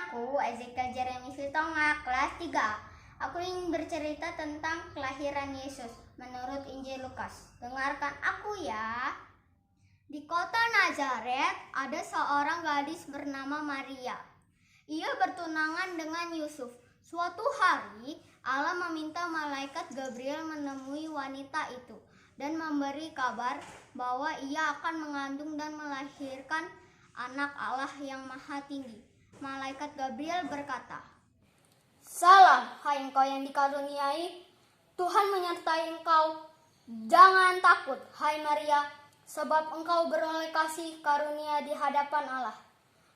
Aku Ezekiel Jeremy Sitonga, kelas 3. Aku ingin bercerita tentang kelahiran Yesus menurut Injil Lukas. Dengarkan aku ya. Di kota Nazaret ada seorang gadis bernama Maria. Ia bertunangan dengan Yusuf. Suatu hari Allah meminta malaikat Gabriel menemui wanita itu dan memberi kabar bahwa ia akan mengandung dan melahirkan anak Allah yang Maha Tinggi. Malaikat Gabriel berkata, "Salam, hai engkau yang dikaruniai, Tuhan menyertai engkau. Jangan takut, hai Maria, sebab engkau beroleh kasih karunia di hadapan Allah.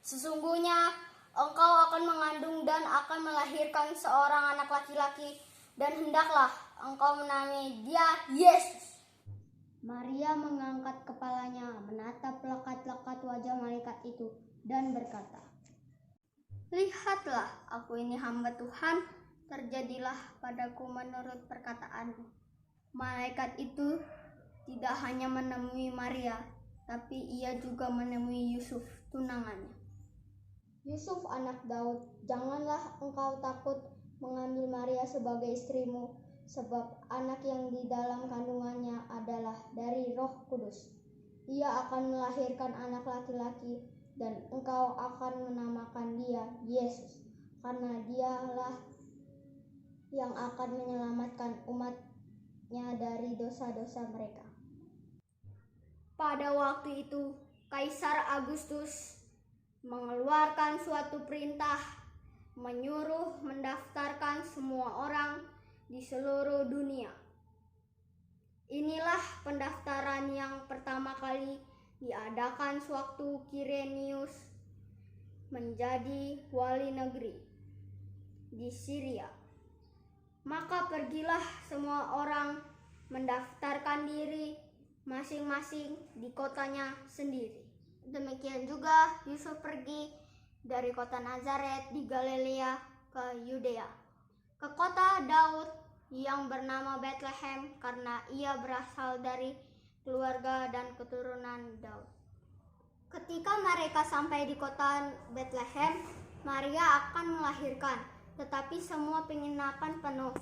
Sesungguhnya engkau akan mengandung dan akan melahirkan seorang anak laki-laki, dan hendaklah engkau menamai dia Yesus." Maria mengangkat kepalanya, menatap lekat-lekat wajah malaikat itu, dan berkata, "Lihatlah, aku ini hamba Tuhan, terjadilah padaku menurut perkataanmu." Malaikat itu tidak hanya menemui Maria, tapi ia juga menemui Yusuf, tunangannya. "Yusuf anak Daud, janganlah engkau takut mengambil Maria sebagai istrimu, sebab anak yang di dalam kandungannya adalah dari Roh Kudus. Ia akan melahirkan anak laki-laki, dan engkau akan menamakan dia Yesus, karena dialah yang akan menyelamatkan umatnya dari dosa-dosa mereka." Pada waktu itu, Kaisar Agustus mengeluarkan suatu perintah menyuruh mendaftarkan semua orang di seluruh dunia. Inilah pendaftaran yang pertama kali diadakan sewaktu Kirenius menjadi wali negeri di Syria. Maka pergilah semua orang mendaftarkan diri masing-masing di kotanya sendiri. Demikian juga Yusuf pergi dari kota Nazaret di Galilea ke Yudea, ke kota Daud yang bernama Bethlehem, karena ia berasal dari keluarga dan keturunan Daud. Ketika mereka sampai di kota Bethlehem, Maria akan melahirkan, tetapi semua penginapan penuh.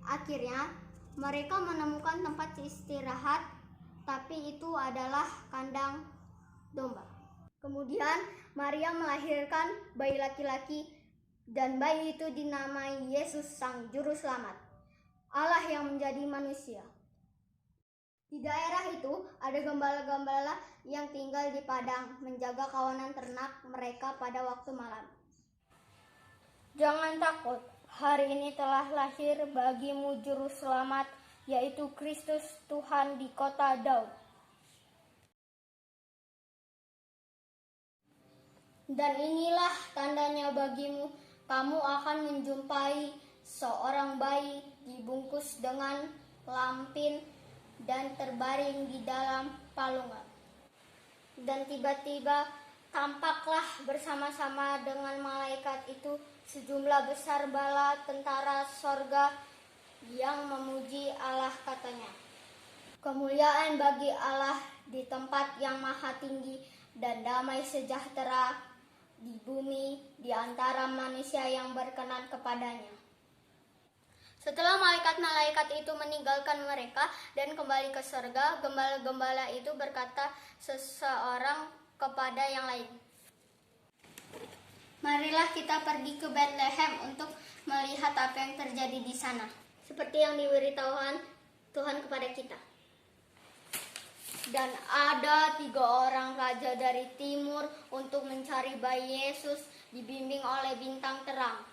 Akhirnya mereka menemukan tempat istirahat, tapi itu adalah kandang domba. Kemudian Maria melahirkan bayi laki-laki, dan bayi itu dinamai Yesus, Sang Juru Selamat, Allah yang menjadi manusia. Di daerah itu ada gembala-gembala yang tinggal di padang, menjaga kawanan ternak mereka pada waktu malam. "Jangan takut, hari ini telah lahir bagimu Juru Selamat, yaitu Kristus Tuhan di kota Daud. Dan inilah tandanya bagimu, kamu akan menjumpai seorang bayi dibungkus dengan lampin dan terbaring di dalam palungan." Dan tiba-tiba tampaklah bersama-sama dengan malaikat itu sejumlah besar bala tentara sorga yang memuji Allah, katanya, "Kemuliaan bagi Allah di tempat yang maha tinggi, dan damai sejahtera di bumi di antara manusia yang berkenan kepadanya." Setelah malaikat-malaikat itu meninggalkan mereka dan kembali ke surga, gembala-gembala itu berkata seseorang kepada yang lain, "Marilah kita pergi ke Bethlehem untuk melihat apa yang terjadi di sana, seperti yang diberitahukan Tuhan kepada kita." Dan ada 3 orang raja dari timur untuk mencari bayi Yesus, dibimbing oleh bintang terang.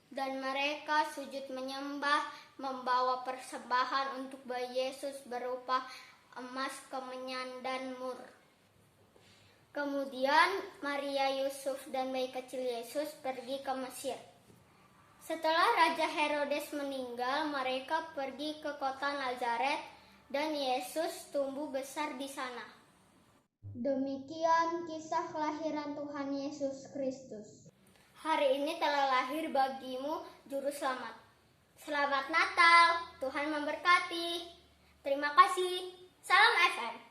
Dan mereka sujud menyembah, membawa persembahan untuk bayi Yesus berupa emas, kemenyan, dan mur. Kemudian Maria, Yusuf, dan bayi kecil Yesus pergi ke Mesir. Setelah Raja Herodes meninggal, mereka pergi ke kota Nazaret, dan Yesus tumbuh besar di sana. Demikian kisah kelahiran Tuhan Yesus Kristus. Hari ini telah lahir bagimu Juru Selamat. Selamat Natal, Tuhan memberkati. Terima kasih. Salam FM.